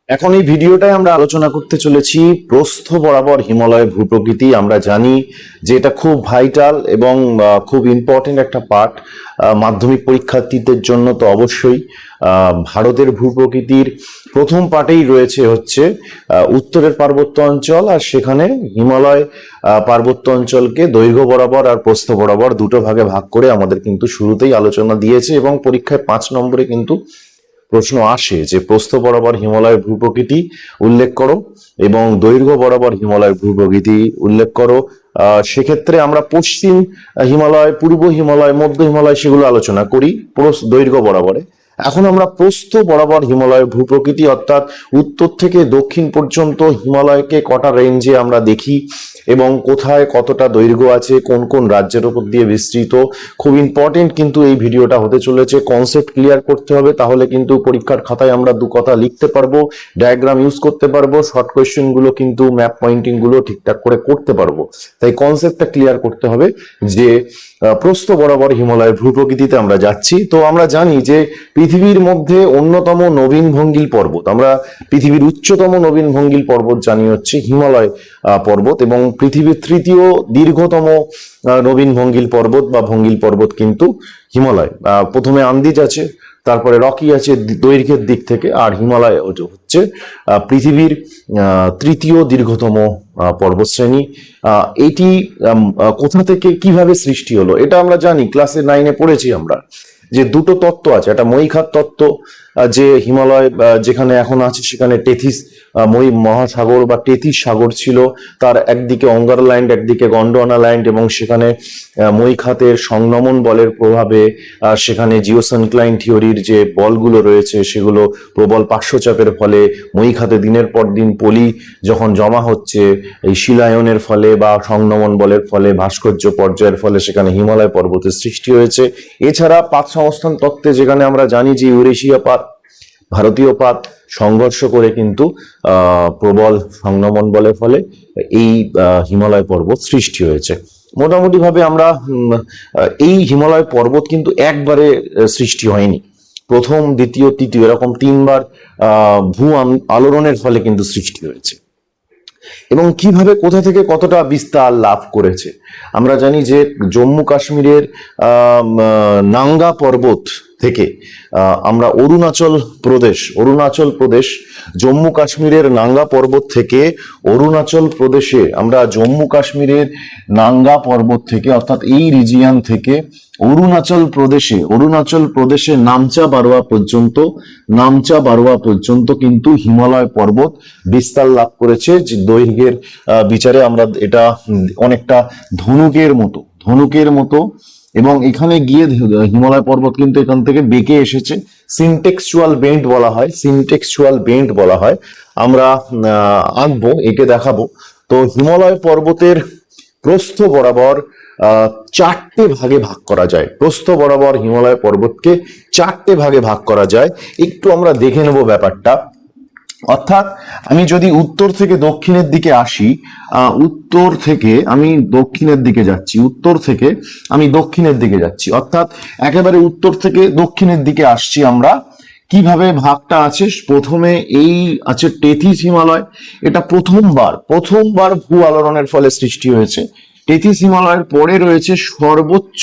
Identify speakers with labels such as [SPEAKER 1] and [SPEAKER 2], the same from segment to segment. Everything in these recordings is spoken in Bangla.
[SPEAKER 1] এখন এই ভিডিওটায় আমরা আলোচনা করতে চলেছি প্রস্থ বরাবর হিমালয় ভূপ্রকৃতি। আমরা জানি যে এটা খুব ভাইটাল এবং খুব ইম্পর্টেন্ট একটা পার্ট মাধ্যমিক পরীক্ষার্থীদের জন্য। তো অবশ্যই ভারতের ভূপ্রকৃতির প্রথম পার্টেই রয়েছে হচ্ছে উত্তরের পার্বত্য অঞ্চল, আর সেখানে হিমালয় পার্বত্য অঞ্চলকে দৈর্ঘ্য বরাবর আর প্রস্থ বরাবর দুটো ভাগে ভাগ করে আমাদের কিন্তু শুরুতেই আলোচনা দিয়েছে, এবং পরীক্ষায় 5 নম্বরে কিন্তু প্রশ্ন আসে যে প্রস্থ বরাবর হিমালয়ের ভূপ্রকৃতি উল্লেখ করো এবং দৈর্ঘ্য বরাবর হিমালয়ের ভূপ্রকৃতি উল্লেখ করো। সেক্ষেত্রে আমরা পশ্চিম হিমালয়, পূর্ব হিমালয়, মধ্য হিমালয় সেগুলো আলোচনা করি দৈর্ঘ্য বরাবরে। এখন আমরা প্রস্থ বরাবর হিমালয়ের ভূপ্রকৃতি অর্থাৎ উত্তর থেকে দক্ষিণ পর্যন্ত হিমালয়কে কটা রেঞ্জে আমরা দেখি এবং কোথায় কতটা দৈর্ঘ্য আছে, কোন কোন রাজ্যের উপর দিয়ে বিস্তৃত, খুব ইম্পর্টেন্ট কিন্তু এই ভিডিওটা হতে চলেছে। কনসেপ্ট ক্লিয়ার করতে হবে, তাহলে কিন্তু পরীক্ষার খাতায় আমরা দু কথা লিখতে পারবো, ডায়াগ্রাম ইউজ করতে পারবো, শর্ট কোয়েশ্চেন গুলো কিন্তু ম্যাপ পয়েন্টিং গুলো ঠিকঠাক করে করতে পারবো। তাই কনসেপ্টটা ক্লিয়ার করতে হবে যে প্রস্থ বরাবর হিমালয়ের ভূপ্রকৃতিতে আমরা যাচ্ছি। তো আমরা জানি যে পৃথিবীর মধ্যে অন্যতম নবীন ভঙ্গিল পর্বত, আমরা পৃথিবীর উচ্চতম নবীন ভঙ্গিল পর্বত জানি হচ্ছে হিমালয় পর্বত, এবং পৃথিবীর তৃতীয় দীর্ঘতম নবীন ভঙ্গিল পর্বত বা ভঙ্গিল পর্বত কিন্তু হিমালয়। প্রথমে আন্দিজ আছে, তারপরে রকি আছে দৈর্ঘ্যের দিক থেকে, আর হিমালয় হচ্ছে পৃথিবীর তৃতীয় দীর্ঘতম পর্বতশ্রেণী। এটি কোথা থেকে কিভাবে সৃষ্টি হলো এটা আমরা জানি, ক্লাসে 9-এ পড়েছি আমরা যে দুটো তত্ত্ব আছে। একটা মহীখাত তত্ত্ব, যে হিমালয় যেখানে এখন আছে সেখানে টেথিস মহাসাগর বা টেথিস সাগর ছিল, তার একদিকে অঙ্গার ল্যান্ড একদিকে গন্ডোয়ানা ল্যান্ড, এবং সেখানে মহীখাতের সংনমন বলের প্রভাবে সেখানে জিওসিনক্লাইন থিওরির যে বলগুলো রয়েছে সেগুলো প্রবল পার্শ্বচাপের ফলে মহীখাতে দিনের পর দিন পলি যখন জমা হচ্ছে, এই শিলায়নের ফলে বা সংনমন বলের ফলে ভাস্কর্য পর্যায়ের ফলে সেখানে হিমালয় পর্বতের সৃষ্টি হয়েছে। এছাড়া পাত সংস্থান তত্ত্বে যেখানে আমরা জানি যে ইউরেশিয়া পাত ভারতীয় পাত সংঘর্ষ করে কিন্তু প্রবল সংনমন বলের ফলে এই হিমালয় পর্বত সৃষ্টি হয়েছে। মোটামুটি ভাবে আমরা এই হিমালয় পর্বত কিন্তু একবারে সৃষ্টি হয়নি, প্রথম দ্বিতীয় তৃতীয় এরকম 3বার ভূ আলোড়নের ফলে কিন্তু সৃষ্টি হয়েছে। এবং কিভাবে কোথা থেকে কতটা বিস্তার লাভ করেছে আমরা জানি যে জম্মু কাশ্মীরের নাঙ্গা পর্বত থেকে আমরা অরুণাচল প্রদেশ জম্মু কাশ্মীরের নাঙ্গা পর্বত থেকে অরুণাচল প্রদেশে, আমরা জম্মু কাশ্মীরের নাঙ্গা পর্বত থেকে অর্থাৎ এই রিজিয়ন থেকে অরুণাচল প্রদেশে নামচা বারোয়া পর্যন্ত কিন্তু হিমালয় পর্বত বিস্তার লাভ করেছে। যে দৈর্ঘ্যের বিচারে আমরা এটা অনেকটা ধনুকের মতো, এবং এখানে গিয়ে হিমালয় পর্বত কিন্তু এখান থেকে বেঁকে এসেছে। সিনটেক্সচুয়াল বেন্ড বলা হয়। আমরা আঁকবো, এঁকে দেখাবো। তো হিমালয় পর্বতের প্রস্থ বরাবর 4টে ভাগে ভাগ করা যায়। প্রস্থ বরাবর হিমালয় পর্বতকে 4টে ভাগে ভাগ করা যায়। একটু আমরা দেখে নেব ব্যাপারটা। অর্থাৎ আমি যদি উত্তর থেকে দক্ষিণের দিকে আসি, উত্তর থেকে আমি দক্ষিণের দিকে যাচ্ছি, অর্থাৎ একেবারে উত্তর থেকে দক্ষিণের দিকে আসছি আমরা। কিভাবে ভাগটা আছে, প্রথমে এই আছে টেথিস হিমালয়। এটা প্রথমবার ভূ আলোড়নের ফলে সৃষ্টি হয়েছে। টেথিস হিমালয়ের পরে রয়েছে সর্বোচ্চ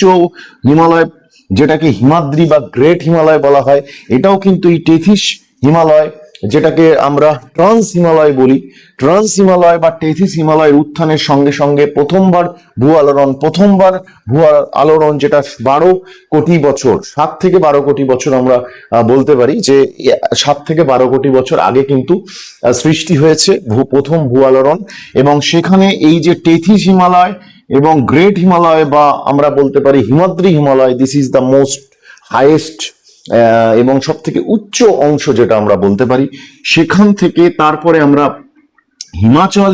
[SPEAKER 1] হিমালয়, যেটাকে হিমাদ্রি বা গ্রেট হিমালয় বলা হয়। এটাও কিন্তু এই টেথিস হিমালয়, যেটাকে আমরা ট্রান্স হিমালয় বলি। ট্রান্স হিমালয় বা টেথিস হিমালয়ের উত্থানের সঙ্গে সঙ্গে প্রথমবার ভূ আলোড়ন, যেটা 12 কোটি বছর, 7 থেকে 12 কোটি বছর আমরা বলতে পারি যে 7 থেকে 12 কোটি বছর আগে কিন্তু সৃষ্টি হয়েছে প্রথম ভূ আলোড়ন। এবং সেখানে এই যে টেথিস হিমালয় এবং গ্রেট হিমালয় বা আমরা বলতে পারি Himadri Himalaya, this is the most highest এবং সব থেকে উচ্চ অংশ যেটা আমরা বলতে পারি। সেখান থেকে তারপরে আমরা হিমাচল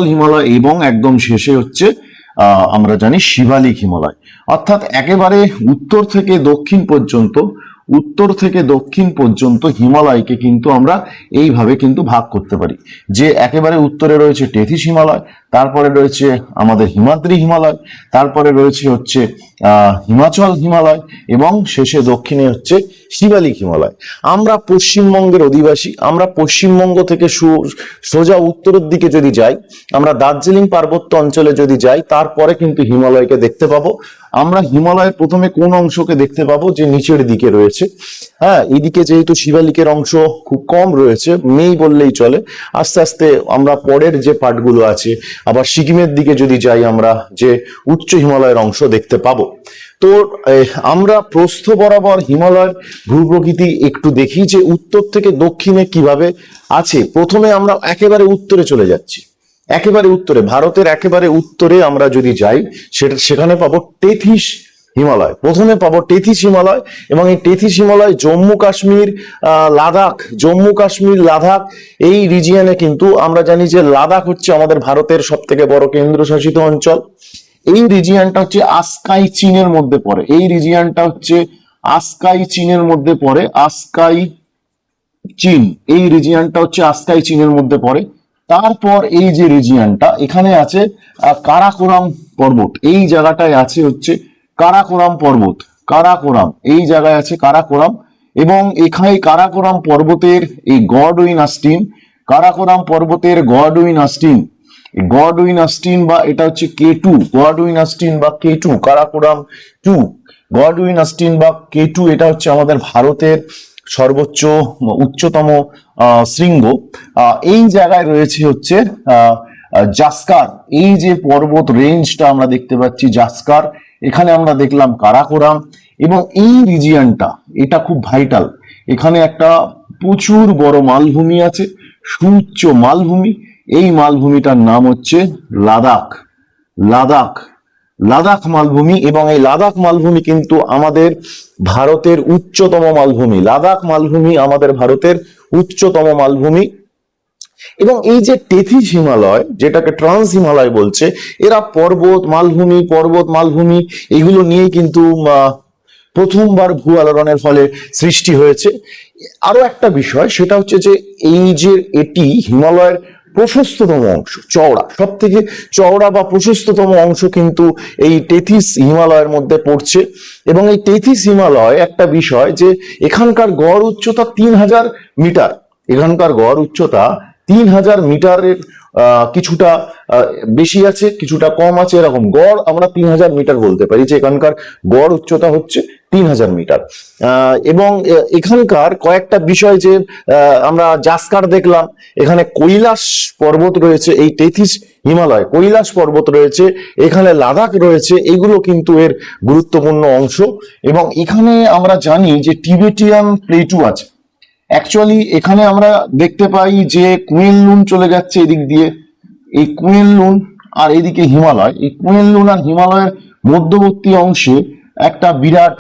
[SPEAKER 1] হিমালয় এবং একদম শেষে হচ্ছে আমরা জানি শিবালিক হিমালয়। অর্থাৎ একেবারে উত্তর থেকে দক্ষিণ পর্যন্ত উত্তর থেকে দক্ষিণ পর্যন্ত হিমালয়কে কিন্তু আমরা এইভাবে কিন্তু ভাগ করতে পারি, যে একেবারে উত্তরে রয়েছে টেথিস হিমালয়, তারপরে রয়েছে আমাদের হিমাদ্রি হিমালয়, তারপরে রয়েছে হচ্ছে হিমাচল হিমালয়, এবং শেষে দক্ষিণে হচ্ছে শিবালিক হিমালয়। আমরা পশ্চিমবঙ্গের অধিবাসী, আমরা পশ্চিমবঙ্গ থেকে সোজা উত্তরের দিকে যদি যাই, আমরা দার্জিলিং পার্বত্য অঞ্চলে যদি যাই, তারপরে কিন্তু হিমালয়কে দেখতে পাবো। আমরা হিমালয়ের প্রথমে কোন অংশকে দেখতে পাবো, যে নিচের দিকে রয়েছে। হ্যাঁ, এইদিকে যেহেতু শিবালিকের অংশ খুব কম রয়েছে, নেই বললেই চলে, আস্তে আস্তে আমরা পরের যে পার্টগুলো আছে, আবার সিকিমের দিকে যদি যাই, আমরা যে উচ্চ হিমালয়ের অংশ দেখতে পাবো। তো আমরা প্রস্থ বরাবর হিমালয়ের ভূপ্রকৃতি একটু দেখি, যে উত্তর থেকে দক্ষিণে কিভাবে আছে। প্রথমে আমরা একেবারে উত্তরে চলে যাচ্ছি, একেবারে উত্তরে, ভারতের একেবারে উত্তরে আমরা যদি যাই, সেখানে পাবো টেথিস হিমালয়। প্রথমে পাবো টেথিস হিমালয়, এবং এই টেথিস হিমালয় জম্মু কাশ্মীর, লাদাখ, জম্মু কাশ্মীর লাদাখ এই রিজিয়নে কিন্তু আমরা জানি যে লাদাখ হচ্ছে আমাদের ভারতের সব থেকে বড় কেন্দ্রশাসিত অঞ্চল। এই রিজিয়নটা হচ্ছে আসকাই চীনের মধ্যে পড়ে, এই রিজিয়নটা হচ্ছে আসকাই চীনের মধ্যে পড়ে, আসকাই চীন, এই রিজিয়নটা হচ্ছে আসকাই চীনের মধ্যে পড়ে। তারপর এই যে রিজিয়নটা, এখানে আছে কারাকোরাম পর্বত, এই জায়গাটায় আছে হচ্ছে কারাকোরাম পর্বত, কারাকোরাম এই জায়গায় আছে কারাকোরাম, এবং এখানে কারাকোরাম পর্বতের এই গডউইন আস্টিন, কারাকোরাম পর্বতের গডউইন আস্টিন, গডউইন আস্টিন বা এটা হচ্ছে K2, গডউইন আস্টিন বা K2, কারাকোরাম 2, গডউইন আস্টিন বা K2, এটা হচ্ছে আমাদের ভারতের সর্বোচ্চ উচ্চতম শৃঙ্গ। এই জায়গায় রয়েছে হচ্ছে জাস্কার, এই যে পর্বত রেঞ্জটা আমরা দেখতে পাচ্ছি জাস্কার, এখানে আমরা দেখলাম কারাকোরাম। এবং এই রিজিয়নটা, এটা খুব ভাইটাল, এখানে একটা প্রচুর বড় মালভূমি আছে, সুউচ্চ মালভূমি, এই মালভূমিটার নাম হচ্ছে লাদাখ, লাদাখ, লাদাখ মালভূমি। এবং এই লাদাখ মালভূমি কিন্তু আমাদের ভারতের উচ্চতম মালভূমি, লাদাখ মালভূমি আমাদের ভারতের উচ্চতম মালভূমি। এবং এই যে টেথিস হিমালয়, যেটাকে ট্রান্স হিমালয় বলছে, এরা পর্বত মালভূমি, পর্বত মালভূমি এগুলো নিয়ে কিন্তু প্রথমবার ভূ আলোড়নের ফলে সৃষ্টি হয়েছে। আরো একটা বিষয়, সেটা হচ্ছে যে এই যে এটি হিমালয়ের প্রশস্ততম অংশ, চওড়া, সব থেকে চওড়া বা প্রশস্ততম অংশ কিন্তু এই টেথিস হিমালয়ের মধ্যে পড়ছে। এবং এই টেথিস হিমালয় একটা বিষয়, যে এখানকার গড় উচ্চতা 3000 মিটার, এখানকার গড় উচ্চতা 3000 মিটারের কিছুটা বেশি আছে, কিছুটা কম আছে, এরকম গড় আমরা 3000 মিটার বলতে পারি, যে এখানকার গড় উচ্চতা হচ্ছে 3000 মিটার। এবং এখানকার কয়েকটা বিষয়, যে আমরা জাস্কার দেখলাম, এখানে কৈলাস পর্বত রয়েছে, এই টেথিস হিমালয় কৈলাস পর্বত রয়েছে, এখানে লাদাখ রয়েছে, এগুলো কিন্তু এর গুরুত্বপূর্ণ অংশ। এবং এখানে আমরা জানি যে টিবেটিয়ান প্লেটু আছে। অ্যাকচুয়ালি এখানে আমরা দেখতে পাই যে কুয়েনলুন চলে যাচ্ছে এদিক দিয়ে, এই কুয়েনলুন আর এদিকে হিমালয়, এই কুয়েনলুন আর হিমালয়ের মধ্যবর্তী অংশে একটা বিরাট,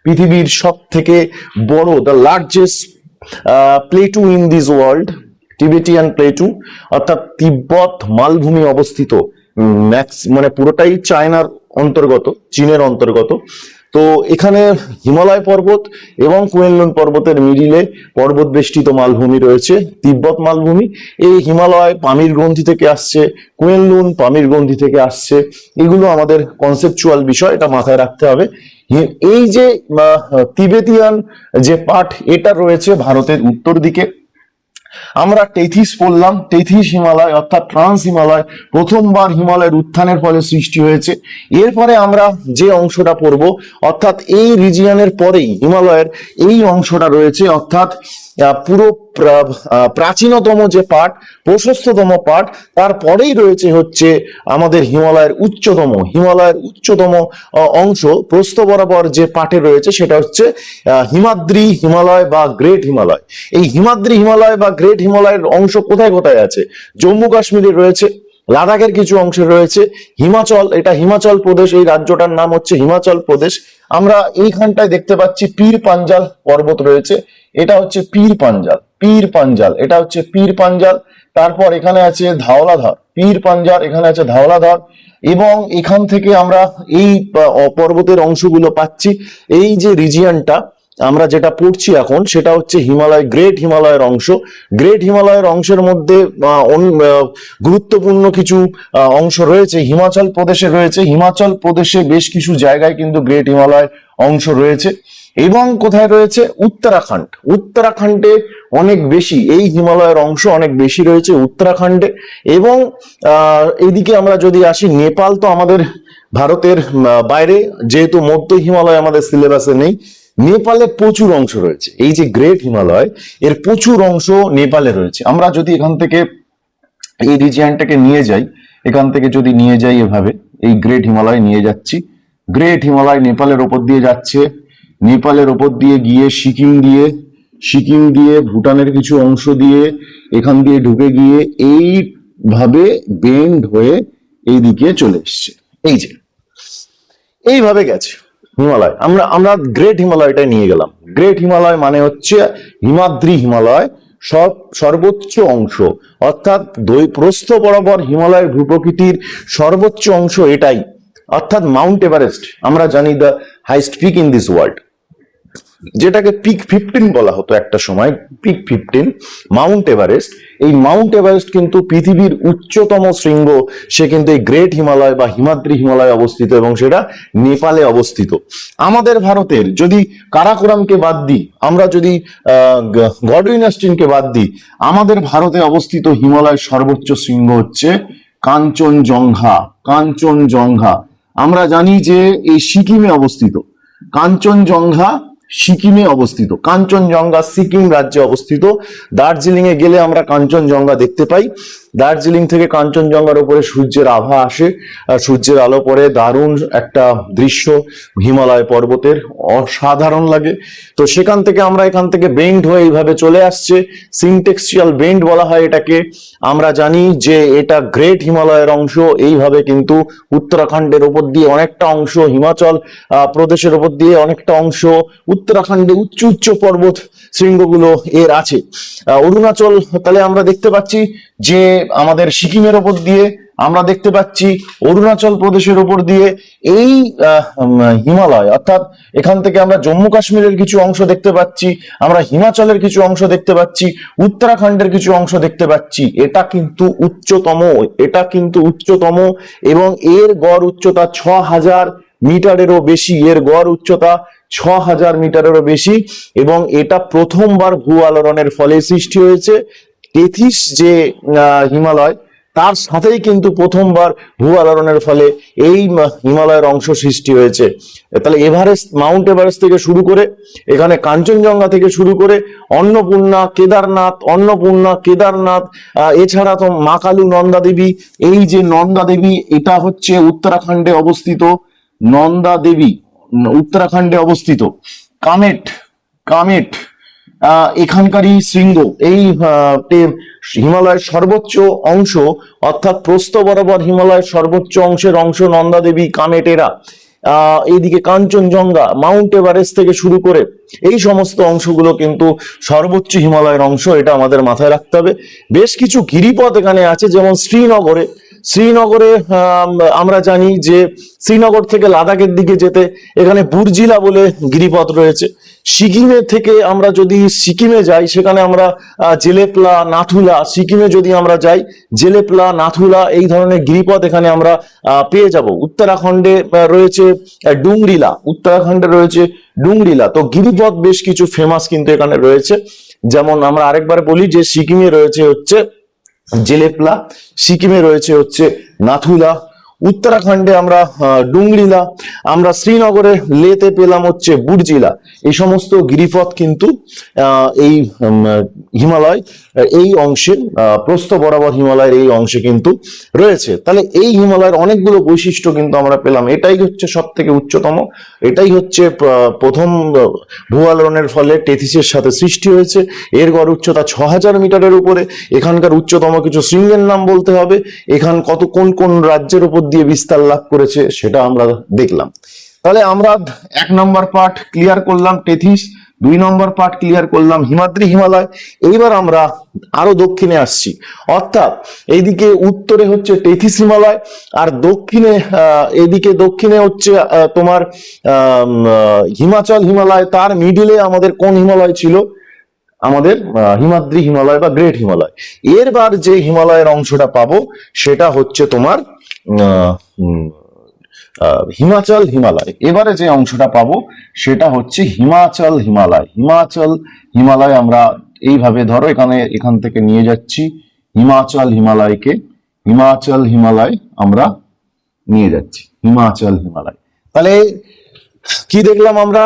[SPEAKER 1] পৃথিবীর সব থেকে বড়, the largest plateau in this world, Tibetan plateau, অর্থাৎ তিব্বত মালভূমি অবস্থিত, মানে পুরোটাই চায়নার অন্তর্গত, চীনের অন্তর্গত। তো এখানে হিমালয় পর্বত এবং কুয়েনলুন পর্বতের মিডিলে পর্বত বেষ্টিত মালভূমি রয়েছে, তিব্বত মালভূমি। এই হিমালয় পামির গ্রন্থি থেকে আসছে, কুয়েনলুন পামির গ্রন্থি থেকে আসছে, এগুলো আমাদের কনসেপচুয়াল বিষয়, এটা মাথায় রাখতে হবে। এই যে তিবেতিয়ান যে পার্ট, এটা রয়েছে ভারতের উত্তর দিকে। আমরা টেথিস পড়লাম, টেথিস হিমালয় অর্থাৎ ট্রান্স হিমালয় প্রথমবার হিমালয়ের উত্থানের ফলে সৃষ্টি হয়েছে। এরপরে আমরা যে অংশটা পড়ব, অর্থাৎ এই রিজিয়নের পরেই হিমালয়ের এই অংশটা রয়েছে, অর্থাৎ পুরো প্রাচীনতম যে পার্ট, প্রশস্ততম পার্ট, তারপরেই রয়েছে হচ্ছে আমাদের হিমালয়ের উচ্চতম অংশ, প্রস্থ বরাবর যে পার্টে রয়েছে, সেটা হচ্ছে হিমাদ্রি হিমালয় বা গ্রেট হিমালয়। এই হিমাদ্রি হিমালয় বা গ্রেট হিমালয়ের অংশ কোথায় কোথায় আছে? জম্মু কাশ্মীরে রয়েছে, লাদাখের কিছু অংশে রয়েছে, হিমাচল, এটা হিমাচল প্রদেশ, এই রাজ্যটার নাম হচ্ছে হিমাচল প্রদেশ। আমরা এইখানটায় দেখতে পাচ্ছি পীর পাঞ্জাল পর্বত রয়েছে, এটা হচ্ছে পীর পাঞ্জাল, পীর পাঞ্জাল, এটা হচ্ছে পীর পাঞ্জাল। তারপর এখানে আছে ধাওলাধর, পীর পাঞ্জাল, এখানে আছে ধাওলাধর। এবং এখান থেকে আমরা এই পর্বতের অংশগুলো পাচ্ছি। এই যে রিজিয়নটা, আমরা যেটা পড়ছি এখন সেটা হচ্ছে হিমালয়, গ্রেট হিমালয়ের অংশ। গ্রেট হিমালয়ের অংশের মধ্যে গুরুত্বপূর্ণ কিছু অংশ রয়েছে। হিমাচল প্রদেশে রয়েছে, হিমাচল প্রদেশে বেশ কিছু জায়গায় কিন্তু গ্রেট হিমালয়ের অংশ রয়েছে। এবং কোথায় রয়েছে? উত্তরাখণ্ড। উত্তরাখণ্ডে অনেক বেশি, এই হিমালয়ের অংশ অনেক বেশি রয়েছে উত্তরাখণ্ডে। এবং এদিকে আমরা যদি আসি, নেপাল তো আমাদের ভারতের বাইরে, যেহেতু মধ্য হিমালয় আমাদের সিলেবাসে নেই, নেপালে প্রচুর অংশ রয়েছে। এই যে গ্রেট হিমালয়, এর প্রচুর অংশ নেপালে রয়েছে। আমরা যদি এখান থেকে এই রিজিয়নটাকে নিয়ে যাই, এখান থেকে যদি নিয়ে যাই এভাবে, এই গ্রেট হিমালয় নিয়ে যাচ্ছি, গ্রেট হিমালয় নেপালের ওপর দিয়ে যাচ্ছে, নেপালের ওপর দিয়ে গিয়ে সিকিম দিয়ে ভুটানের কিছু অংশ দিয়ে এখান দিয়ে ঢুকে গিয়ে এইভাবে বেন্ড হয়ে এইদিকে চলে এসছে। এই যে এইভাবে গেছে হিমালয়। আমরা গ্রেট হিমালয়টা নিয়ে গেলাম। গ্রেট হিমালয় মানে হচ্ছে হিমাদ্রি হিমালয়, সর্বোচ্চ অংশ, অর্থাৎ প্রস্থ বরাবর হিমালয়ের ভূপ্রকৃতির সর্বোচ্চ অংশ এটাই, অর্থাৎ মাউন্ট এভারেস্ট। আমরা জানি the highest peak in this world, যেটাকে পিক 15 বলা হতো একটা সময়, পিক 15, মাউন্ট এভারেস্ট। এই মাউন্ট এভারেস্ট কিন্তু পৃথিবীর উচ্চতম শৃঙ্গ, সে কিন্তু এই গ্রেট হিমালয় বা হিমাদ্রি হিমালয় অবস্থিত, এবং সেটা নেপালে অবস্থিত। আমাদের ভারতের যদি কারাকোরামকে বাদ দিই, আমরা যদি গডউইন অস্টিনকে বাদ দিই, আমাদের ভারতে অবস্থিত হিমালয়ের সর্বোচ্চ শৃঙ্গ হচ্ছে কাঞ্চনজঙ্ঘা। কাঞ্চনজঙ্ঘা আমরা জানি যে এই সিকিমে অবস্থিত। কাঞ্চনজঙ্ঘা সিকিমে অবস্থিত, কাঞ্চনজঙ্ঘা সিকিম রাজ্যে অবস্থিত। দার্জিলিং এ গেলে আমরা কাঞ্চনজঙ্ঘা দেখতে পাই। দার্জিলিং থেকে কাঞ্চনজঙ্ঘার উপরে সূর্যের আভা আসে, আর সূর্যের আলো পড়ে, দারুণ একটা দৃশ্য হিমালয় পর্বতের, অসাধারণ লাগে। তো সেখান থেকে আমরা এখান থেকে বেন্ড হয়ে এইভাবে চলে আসছে, সিনটেক্সিয়াল বেন্ড বলা হয় এটাকে। আমরা জানি যে এটা গ্রেট হিমালয়ের অংশ। এইভাবে কিন্তু উত্তরাখণ্ডের উপর দিয়ে অনেকটা অংশ, হিমাচল প্রদেশের উপর দিয়ে অনেকটা অংশ, উত্তরাখণ্ডে উচ্চ উচ্চ পর্বত শৃঙ্গগুলো এর আছে। অরুণাচল, তাহলে আমরা দেখতে পাচ্ছি যে আমাদের সিকিমের ওপর দিয়ে, আমরা দেখতে পাচ্ছি অরুণাচল প্রদেশের উপর দিয়ে এই হিমালয়, অর্থাৎ এখান থেকে আমরা জম্মু কাশ্মীরের কিছু অংশ দেখতে পাচ্ছি, আমরা হিমাচলের কিছু অংশ দেখতে পাচ্ছি, উত্তরাখণ্ডের কিছু অংশ দেখতে পাচ্ছি। এটা কিন্তু উচ্চতম, এটা কিন্তু উচ্চতম, এবং এর গড় উচ্চতা 6000 মিটারেরও বেশি। এর গড় উচ্চতা 6000 মিটারেরও বেশি, এবং এটা প্রথমবার ভূ আলোড়নের ফলে সৃষ্টি হয়েছে। টেথিস যে হিমালয়, তার সাথেই কিন্তু প্রথমবার ভূ আলোড়নের ফলে এই হিমালয়ের অংশ সৃষ্টি হয়েছে। তাহলে এভারেস্ট, মাউন্ট এভারেস্ট থেকে শুরু করে, এখানে কাঞ্চনজঙ্ঘা থেকে শুরু করে অন্নপূর্ণা, কেদারনাথ, এছাড়া তো মাকালু, নন্দা দেবী। এই যে নন্দা দেবী, এটা হচ্ছে উত্তরাখণ্ডে অবস্থিত। নন্দা দেবী উত্তরাখণ্ডে অবস্থিত। কামেট এখানকারই শৃঙ্গ। এই হিমালয়ের সর্বোচ্চ অংশ, অর্থাৎ প্রস্থ বরাবর হিমালয়ের সর্বোচ্চ অংশের অংশ নন্দা দেবী, কামেটেরা। এইদিকে কাঞ্চনজঙ্ঘা, মাউন্ট এভারেস্ট থেকে শুরু করে এই সমস্ত অংশগুলো কিন্তু সর্বোচ্চ হিমালয়ের অংশ, এটা আমাদের মাথায় রাখতে হবে। বেশ কিছু গিরিপথ এখানে আছে, যেমন শ্রীনগরে আমরা জানি যে শ্রীনগর থেকে লাদাখের দিকে যেতে এখানে বুর্জিলা বলে গিরিপথ রয়েছে। সিকিমে থেকে আমরা যদি সিকিমে যাই, সেখানে আমরা জেলেপলা, নাথুলা, সিকিমে যদি আমরা যাই জেলেপলা, নাথুলা, এই ধরনের গিরিপথ এখানে আমরা পেয়ে যাব। উত্তরাখণ্ডে রয়েছে ডুংরিলা। তো গিরিপথ বেশ কিছু ফেমাস কিন্তু এখানে রয়েছে। যেমন আমরা আরেকবার বলি যে সিকিমে রয়েছে হচ্ছে জেলেপলা, সিকিমে রয়েছে হচ্ছে নাথুলা, উত্তরাখণ্ডে আমরা ডুংরিলা, আমরা শ্রীনগরে লেতে পেলাম হচ্ছে বুর্জিলা। এই সমস্ত গিরিপথ কিন্তু এই হিমালয় এই অংশে, প্রস্থ বরাবর হিমালয়ের এই অংশে কিন্তু রয়েছে। তাহলে এই হিমালয়ের অনেকগুলো বৈশিষ্ট্য কিন্তু আমরা পেলাম। এটাই হচ্ছে সব থেকে উচ্চতম, এটাই হচ্ছে প্রথম ভূ আলোড়নের ফলে টেথিসের সাথে সৃষ্টি হয়েছে। এর গড় উচ্চতা 6000 মিটারের উপরে। এখানকার উচ্চতম কিছু শৃঙ্গের নাম বলতে হবে, এখান কোন রাজ্যের উপর দিয়ে বিস্তার লাভ করেছে সেটা আমরা দেখলাম। তাহলে আমরা 1 নম্বর পার্ট ক্লিয়ার করলাম টেথিস। 2 নম্বর পার্ট ক্লিয়ার করলাম, হিমাদ্রি হিমালয়। এইবার আমরা আরো দক্ষিণে আসছি, অর্থাৎ এইদিকে উত্তরে হচ্ছে টেথিস হিমালয়, আর দক্ষিণে এইদিকে দক্ষিণে হচ্ছে তোমার হিমাচল হিমালয়। তার মিডিলে আমাদের কোন হিমালয় ছিল? আমাদের হিমাদ্রি হিমালয় বা গ্রেট হিমালয়। এরবার যে হিমালয়ের অংশটা পাবো সেটা হচ্ছে তোমার হিমাচল হিমালয়। এবারে যে অংশটা পাবো সেটা হচ্ছে হিমাচল হিমালয়। হিমাচল হিমালয় আমরা এইভাবে ধরো, এখান থেকে নিয়ে যাচ্ছি হিমাচল হিমালয়কে, হিমাচল হিমালয় আমরা নিয়ে যাচ্ছি, হিমাচল হিমালয়। তাহলে কি দেখলাম আমরা?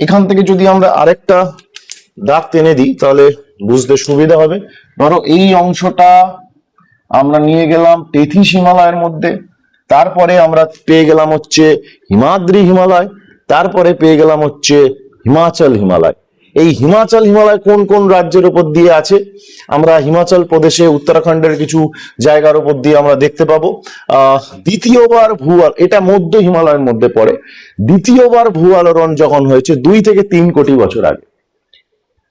[SPEAKER 1] এখান থেকে যদি আমরা আরেকটা দাগ টেনে দিই তাহলে বুঝতে সুবিধা হবে। ধরো এই অংশটা আমরা নিয়ে গেলাম টেথিস হিমালয়ের মধ্যে, তারপরে আমরা পেয়ে গেলাম হচ্ছে হিমাদ্রি হিমালয়, তারপরে পেয়ে গেলাম হচ্ছে হিমাচল হিমালয়। এই হিমাচল হিমালয় কোন কোন রাজ্যের উপর দিয়ে আছে? আমরা হিমাচল প্রদেশে উত্তরাখণ্ডের কিছু জায়গার উপর দিয়ে আমরা দেখতে পাবো। দ্বিতীয়বার এটা মধ্য হিমালয়ের মধ্যে পড়ে। দ্বিতীয়বার ভূ আলোড়ন যখন হয়েছে 2 থেকে 3 কোটি বছর আগে,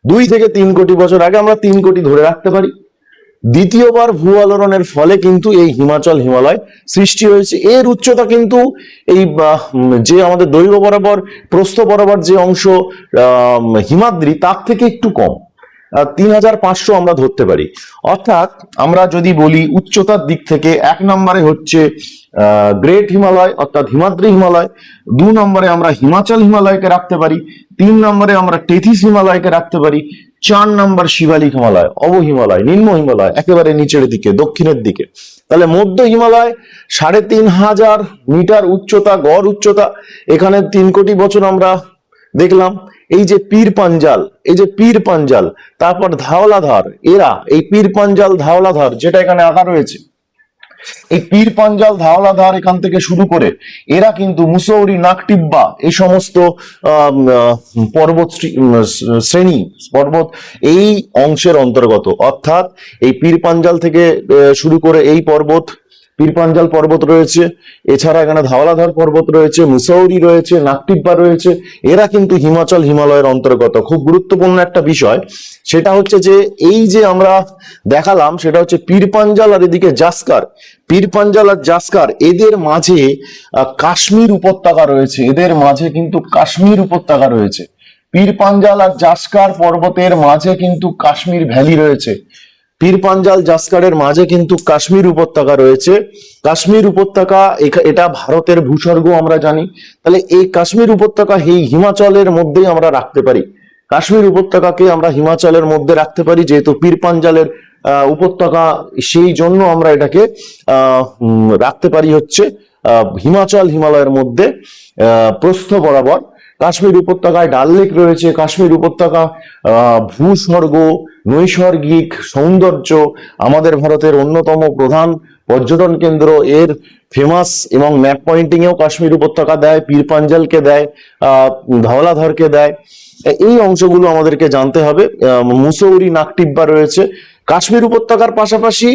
[SPEAKER 1] 2 থেকে 3 কোটি বছর আগে, আমরা 3 কোটি ধরে রাখতে পারি। দ্বিতীয়বার ভূ আলোড়নের ফলে কিন্তু এই হিমাচল হিমালয় সৃষ্টি হয়েছে। এর উচ্চতা কিন্তু এই যে আমাদের দৈর্ঘ্য বরাবর প্রস্থ বরাবর যে অংশ হিমাদ্রি, তার থেকে একটু কম, 3500 আমরা ধরতে পারি। অর্থাৎ আমরা যদি বলি উচ্চতার দিক থেকে 1 নম্বরে হচ্ছে গ্রেট হিমালয় অর্থাৎ হিমাদ্রি হিমালয়, 2 নম্বরে আমরা হিমাচল হিমালয়কে রাখতে পারি, 3 নম্বরে আমরা টেথিস হিমালয়কে রাখতে পারি, 4 নম্বর শিবালিক হিমালয়, অব হিমালয়, নিম্ন হিমালয় একেবারে নিচের দিকে দক্ষিণের দিকে। তাহলে মধ্য হিমালয় 3500 মিটার উচ্চতা, গড় উচ্চতা। এখানে 3 কোটি বছর আমরা দেখলাম। এই যে পীর পাঞ্জাল, এই যে পীর পাঞ্জাল, তারপর ধাওলাধার, এরা এই পীর পাঞ্জাল ধাওলাধার যেটা এখানে আঁকা রয়েছে, এই পীর পাঞ্জাল ধাওলাধার এখান থেকে শুরু করে এরা কিন্তু মুসৌরি, নাকটিব্বা এই সমস্ত পর্বত শ্রেণী পর্বত এই অংশের অন্তর্গত। অর্থাৎ এই পীর পাঞ্জাল থেকে শুরু করে এই পর্বত, পীর পাঞ্জাল পর্বত রয়েছে, এছাড়া এখানে ধাওলাধার পর্বত রয়েছে, মুসৌরি রয়েছে, নাকটিব্বা রয়েছে, এরা কিন্তু হিমাচল হিমালয়ের অন্তর্গত। খুব গুরুত্বপূর্ণ একটা বিষয় সেটা হচ্ছে যে এই যে আমরা দেখালাম সেটা হচ্ছে পীর পাঞ্জাল আর এদিকে জাস্কার। পীর পাঞ্জাল আর জাস্কার এদের মাঝে কাশ্মীর উপত্যকা রয়েছে, এদের মাঝে কিন্তু কাশ্মীর উপত্যকা রয়েছে। পীর পাঞ্জাল আর জাস্কার পর্বতের মাঝে কিন্তু কাশ্মীর ভ্যালি রয়েছে। পীর পাঞ্জাল জাস্কারের মাঝে কিন্তু কাশ্মীর উপত্যকা রয়েছে। কাশ্মীর উপত্যকা এটা ভারতের ভূস্বর্গ আমরা জানি। তাহলে এই কাশ্মীর উপত্যকা এই হিমাচলের মধ্যেই আমরা রাখতে পারি। কাশ্মীর উপত্যকাকে আমরা হিমাচলের মধ্যে রাখতে পারি, যেহেতু পীর পাঞ্জালের উপত্যকা, সেই জন্য আমরা এটাকে রাখতে পারি হচ্ছে হিমাচল হিমালয়ের মধ্যে প্রস্থ বরাবর। কাশ্মীর উপত্যকায় ডাল লেক রয়েছে। কাশ্মীর উপত্যকা ভূস্বর্গ, নৈসর্গিক সৌন্দর্য, আমাদের ভারতের অন্যতম প্রধান পর্যটন কেন্দ্র, এর ফেমাস এবং ম্যাপ পয়েন্টিং এও কাশ্মীর উপত্যকা দেয়, পীর পাঞ্জালকে দেয়, ধওলাধরকে দেয়। এই অংশগুলো আমাদেরকে জানতে হবে। মুসৌরি, নাকটিব্বা রয়েছে। কাশ্মীর উপত্যকার পাশাপাশি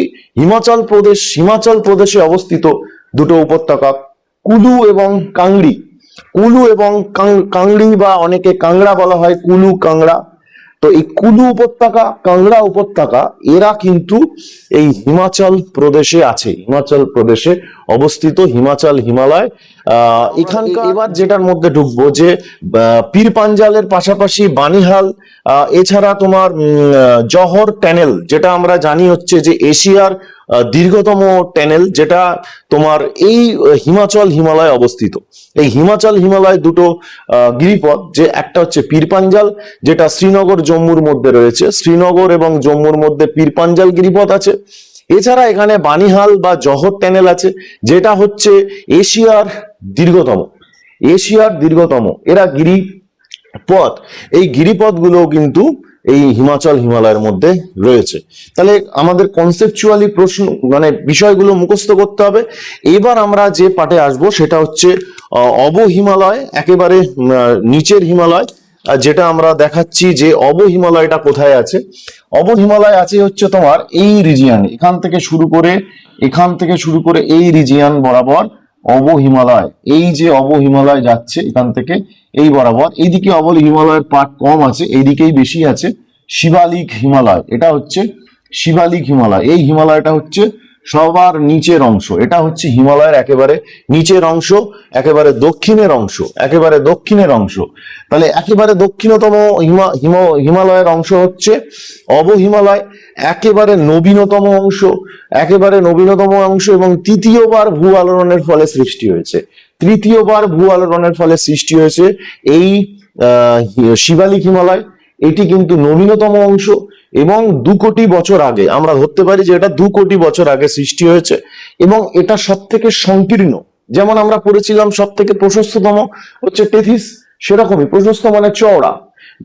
[SPEAKER 1] হিমাচল প্রদেশে অবস্থিত দুটো উপত্যকা, কুলু এবং কাংড়ি। কুলু এবং কাংড়ি বা অনেকে কাংড়া বলা হয়, কুলু কাংড়া। তো এই কুলু উপত্যকা, কাংড়া উপত্যকা এরা কিন্তু এই হিমাচল প্রদেশে আছে, হিমাচল প্রদেশে অবস্থিত হিমাচল হিমালয়। এখানকার এবার যেটার মধ্যে ঢুকবো যে পীর পাঞ্জালের পাশাপাশি বানিহাল, এছাড়া তোমার জহর ট্যানেল, যেটা আমরা জানি হচ্ছে যে এশিয়ার দীর্ঘতম ট্যানেল, যেটা তোমার এই হিমাচল হিমালয় অবস্থিত। এই হিমাচল হিমালয় দুটো গিরিপথ, যে একটা হচ্ছে পীর পাঞ্জাল, যেটা শ্রীনগর জম্মুর মধ্যে রয়েছে, শ্রীনগর এবং জম্মুর মধ্যে পীর পাঞ্জাল গিরিপথ আছে। এছাড়া এখানে বানিহাল বা জহর ট্যানেল আছে, যেটা হচ্ছে এশিয়ার দীর্ঘতম এরা গিরিপথ। এই গিরিপথগুলো কিন্তু এই হিমাচল হিমালয়ের মধ্যে রয়েছে। তাহলে আমাদের কনসেপচুয়ালি প্রশ্ন মানে বিষয়গুলো মুখস্থ করতে হবে। এবার আমরা যে পাঠে আসব সেটা হচ্ছে অব হিমালয়, একেবারে নিচের হিমালয়, যেটা আমরা দেখাচ্ছি যে অব হিমালয়টা কোথায় আছে। অব হিমালয় আছে হচ্ছে তোমার এই রিজিয়ন, এখান থেকে শুরু করে এই রিজিয়ন বরাবর অবহিমালয়, এই যে অবহিমালয় যাচ্ছে এখান থেকে এই বরাবর, এইদিকে অবহিমালয়ের পার্ট কম আছে, এইদিকেই বেশি আছে শিবালিক হিমালয়। এটা হচ্ছে শিবালিক হিমালয়। এই হিমালয়টা হচ্ছে সবার নিচের অংশ, এটা হচ্ছে হিমালয়ের একেবারে নিচের অংশ, একেবারে দক্ষিণের অংশ, একেবারে দক্ষিণের অংশ। তাহলে একেবারে দক্ষিণতম হিমালয়ের অংশ হচ্ছে অবহিমালয়, একেবারে নবীনতম অংশ, একেবারে নবীনতম অংশ, এবং তৃতীয়বার ভূ আলোড়নের ফলে সৃষ্টি হয়েছে, তৃতীয়বার ভূ আলোড়নের ফলে সৃষ্টি হয়েছে এই শিবালিক হিমালয়। এটি কিন্তু নবীনতম অংশ এবং 2 কোটি বছর আগে, আমরা ধরতে পারি যে এটা 2 কোটি বছর আগে সৃষ্টি হয়েছে, এবং এটা সব থেকে সংকীর্ণ। যেমন আমরা পড়েছিলাম সব থেকে প্রশস্ততম হচ্ছে টেথিস, সেরকমই প্রশস্ত মানে চওড়া।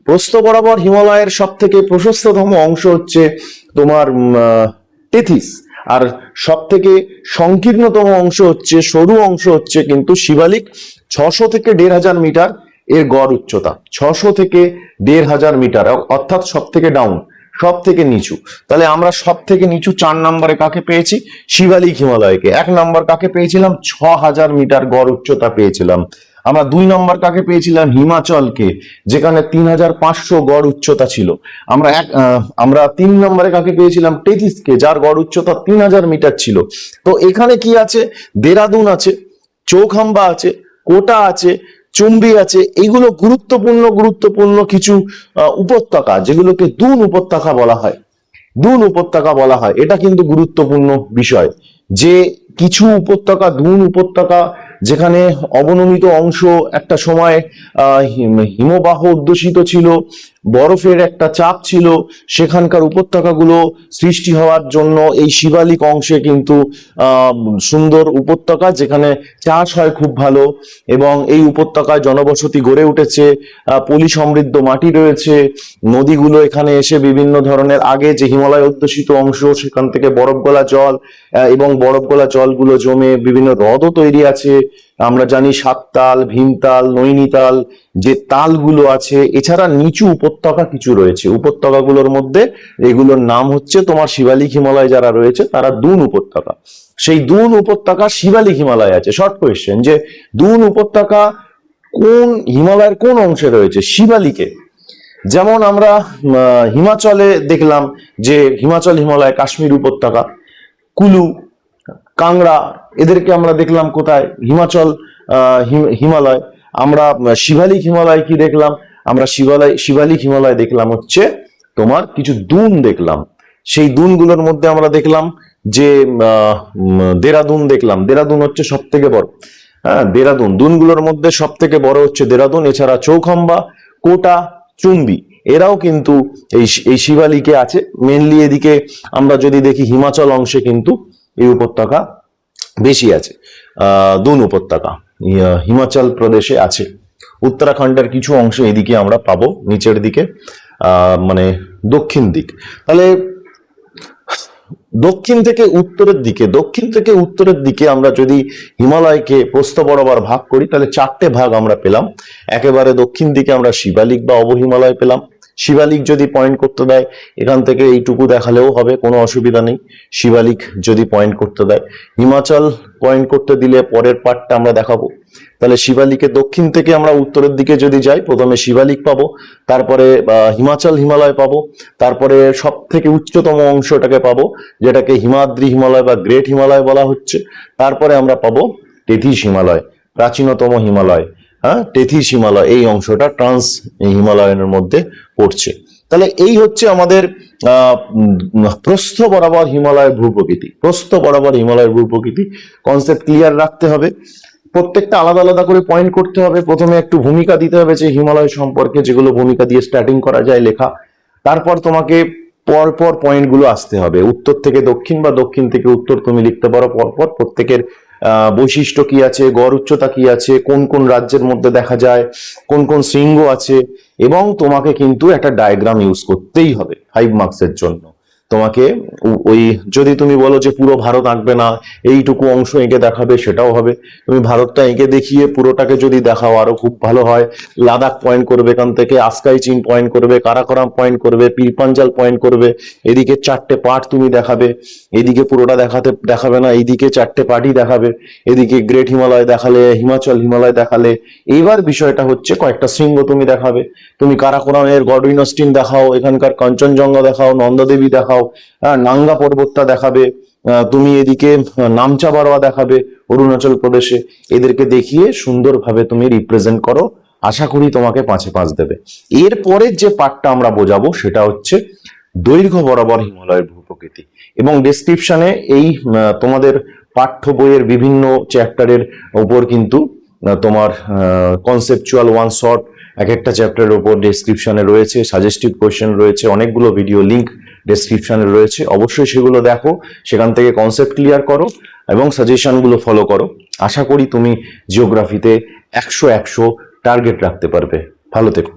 [SPEAKER 1] প্রস্থ বরাবর হিমালয়ের সব থেকে প্রশস্ততম অংশ হচ্ছে তোমার টেথিস, আর সব থেকে সংকীর্ণতম অংশ হচ্ছে, সরু অংশ হচ্ছে কিন্তু শিবালিক। 600 থেকে 1500 মিটার এর গড় উচ্চতা, 600 থেকে 1500 মিটার, অর্থাৎ সব থেকে ডাউন, সব থেকে নিচু। তাহলে আমরা সব থেকে নিচু 4 নম্বরে কাকে পেয়েছি? শিবালিক হিমালয়কে। 1 নম্বর কাকে পেয়েছিলাম? 6000 মিটার গড় উচ্চতা পেয়েছিলাম। আমরা 2 নম্বর কাকে পেয়েছিলাম? হিমাচলকে, যেখানে 3500 গড় উচ্চতা ছিল। আমরা 3 নম্বরে কাকে পেয়েছিলাম? টেথিসকে, যার গড় উচ্চতা 3000 মিটার ছিল। তো এখানে কি আছে? দেরাদুন আছে, চৌখাম্বা আছে, কোটা আছে, চুম্বি আছে। এইগুলো গুরুত্বপূর্ণ গুরুত্বপূর্ণ কিছু উপত্যকা, যেগুলোকে দুন উপত্যকা বলা হয়, দুন উপত্যকা বলা হয়। এটা কিন্তু গুরুত্বপূর্ণ বিষয় যে কিছু উপত্যকা, দুন উপত্যকা, যেখানে অবনমিত অংশ একটা সময় হিমবাহ অধ্যুষিত ছিল, বরফের একটা চাপ ছিল, সেখানকার উপত্যকাগুলো সৃষ্টি হওয়ার জন্য এই শিবালিক অংশে কিন্তু সুন্দর উপত্যকা, যেখানে চাষ হয় খুব ভালো, এবং এই উপত্যকায় জনবসতি গড়ে উঠেছে, পলি সমৃদ্ধ মাটি রয়েছে, নদীগুলো এখানে এসে বিভিন্ন ধরনের, আগে যে হিমালয় অধ্যুষিত অংশ সেখান থেকে বরফ গলা জল, এবং বরফ গলা জলগুলো জমে বিভিন্ন হ্রদও তৈরি আছে। আমরা জানি সাততাল, ভীমতাল, নৈনিতাল যে তালগুলো আছে। এছাড়া নিচু উপত্যকা কিছু রয়েছে, উপত্যকাগুলোর মধ্যে এগুলোর নাম হচ্ছে তোমার শিবালিক হিমালয় যারা রয়েছে তারা দুন উপত্যকা। সেই দুন উপত্যকা শিবালিক হিমালয় আছে। শর্ট কোয়েশ্চেন, যে দুন উপত্যকা কোন হিমালয়ের কোন অংশে রয়েছে? শিবালিকে। যেমন আমরা হিমাচলে দেখলাম যে হিমাচল হিমালয়, কাশ্মীর উপত্যকা, কুলু, কাংড়া, এদেরকে আমরা দেখলাম কোথায়? হিমাচল হিমালয়। আমরা শিবালিক হিমালয় কি দেখলাম? আমরা শিবালিক হিমালয় দেখলাম হচ্ছে তোমার কিছু দুন দেখলাম। সেই দুনগুলোর মধ্যে আমরা দেখলাম যে দেরাদুন দেখলাম, দেরাদুন হচ্ছে সব থেকে বড়। হ্যাঁ, দেরাদুন, দুনগুলোর মধ্যে সব থেকে বড় হচ্ছে দেরাদুন। এছাড়া চৌখাম্বা, কোটা, চুম্বি, এরাও কিন্তু এই শিবালিকে আছে। মেনলি এদিকে আমরা যদি দেখি হিমাচল অংশে কিন্তু এই উপত্যকা বেশি আছে, দুন উপত্যকা হিমাচল প্রদেশে আছে। উত্তরাখণ্ডের কিছু অংশ এদিকে আমরা পাবো, নিচের দিকে, মানে দক্ষিণ দিক। তাহলে দক্ষিণ থেকে উত্তরের দিকে আমরা যদি হিমালয়কে প্রস্থ বরাবর ভাগ করি, তাহলে 4টে ভাগ আমরা পেলাম। একেবারে দক্ষিণ দিকে আমরা শিবালিক বা অবহিমালয় পেলাম। শিবালিক যদি পয়েন্ট করতে দেয়, এখান থেকে এইটুকু দেখালেও হবে, কোনো অসুবিধা নেই। শিবালিক যদি পয়েন্ট করতে দেয়, হিমাচল পয়েন্ট করতে দিলে পরের পার্টটা আমরা দেখাবো। তাহলে শিবালিকে দক্ষিণ থেকে আমরা উত্তরের দিকে যদি যাই, প্রথমে শিবালিক পাবো, তারপরে হিমাচল হিমালয় পাবো, তারপরে সব থেকে উচ্চতম অংশটাকে পাবো, যেটাকে হিমাদ্রি হিমালয় বা গ্রেট হিমালয় বলা হচ্ছে। তারপরে আমরা পাবো টেথিস হিমালয়, প্রাচীনতম হিমালয়। হ্যাঁ, টেথিস হিমালয়, এই অংশটা ট্রান্স হিমালয়ের মধ্যে পড়ছে। তাহলে এই হচ্ছে আমাদের প্রস্থ বরাবর হিমালয়ের ভূপ্রকৃতি। প্রস্থ বরাবর হিমালয়ের ভূপ্রকৃতি কনসেপ্ট ক্লিয়ার রাখতে হবে। প্রত্যেকটা আলাদা আলাদা করে পয়েন্ট করতে হবে। প্রথমে একটু ভূমিকা দিতে হবে যে হিমালয় সম্পর্কে, যেগুলো ভূমিকা দিয়ে স্টার্টিং করা যায় লেখা। তারপর তোমাকে পরপর পয়েন্টগুলো আসতে হবে, উত্তর থেকে দক্ষিণ বা দক্ষিণ থেকে উত্তর তুমি লিখতে পারো পরপর। প্রত্যেকের বৈশিষ্ট্য কি আছে, গড় উচ্চতা কি আছে, কোন কোন রাজ্যের মধ্যে দেখা যায়, কোন কোন শৃঙ্গ আছে, এবং তোমাকে কিন্তু একটা ডায়াগ্রাম ইউজ করতেই হবে 5 মার্কসের জন্য। তোমাকে ওই যদি তুমি বলো যে পুরো ভারত আঁকবে না, এইটুকু অংশ এঁকে দেখাবে, সেটাও হবে। তুমি ভারতটা এঁকে দেখিয়ে পুরোটাকে যদি দেখাও আরো খুব ভালো হয়। লাদাখ পয়েন্ট করবে, এখান থেকে আসকাই চিন পয়েন্ট করবে, কারাকোরাম পয়েন্ট করবে, পীরপাঞ্জাল পয়েন্ট করবে। এদিকে 4টে পার্ট তুমি দেখাবে, এদিকে পুরোটা দেখাবে না, এইদিকে 4টে পার্টই দেখাবে। এদিকে গ্রেট হিমালয় দেখালে, হিমালয় দেখালে। এইবার বিষয়টা হচ্ছে কয়েকটা শৃঙ্গ তুমি দেখাবে। তুমি কারাকোরামের গডউইন অস্টিন দেখাও, এখানকার কাঞ্চনজঙ্ঘা দেখাও, নন্দাদেবী দেখাও, নাঙ্গা পর্বতটা দেখাবে। তুমি এদিকে নামচা বারোয়া দেখাবে অরুণাচল প্রদেশে। এদেরকে দেখিয়ে সুন্দরভাবে তুমি রিপ্রেজেন্ট করো, আশা করি তোমাকে 5-এ 5 দেবে। এরপরের যে পার্টটা আমরা বোঝাবো সেটা হচ্ছে দৈর্ঘ্য বরাবর হিমালয়ের ভূপ্রকৃতি। এবং ডেসক্রিপশনে এই তোমাদের পাঠ্য বইয়ের বিভিন্ন চ্যাপ্টারের উপর কিন্তু তোমার কনসেপচুয়াল ওয়ান শট এক একটা চ্যাপ্টারের উপর ডেসক্রিপশনে রয়েছে, সাজেস্টিভ কোয়েশ্চেন রয়েছে, অনেকগুলো ভিডিও লিংক ডেসক্রিপশনে রয়েছে। অবশ্যই সেগুলো দেখো, সেখান থেকে কনসেপ্ট ক্লিয়ার করো এবং সাজেশনগুলো ফলো করো। আশা করি তুমি জিওগ্রাফিতে 100 টার্গেট রাখতে পারবে। ভালো থেকো।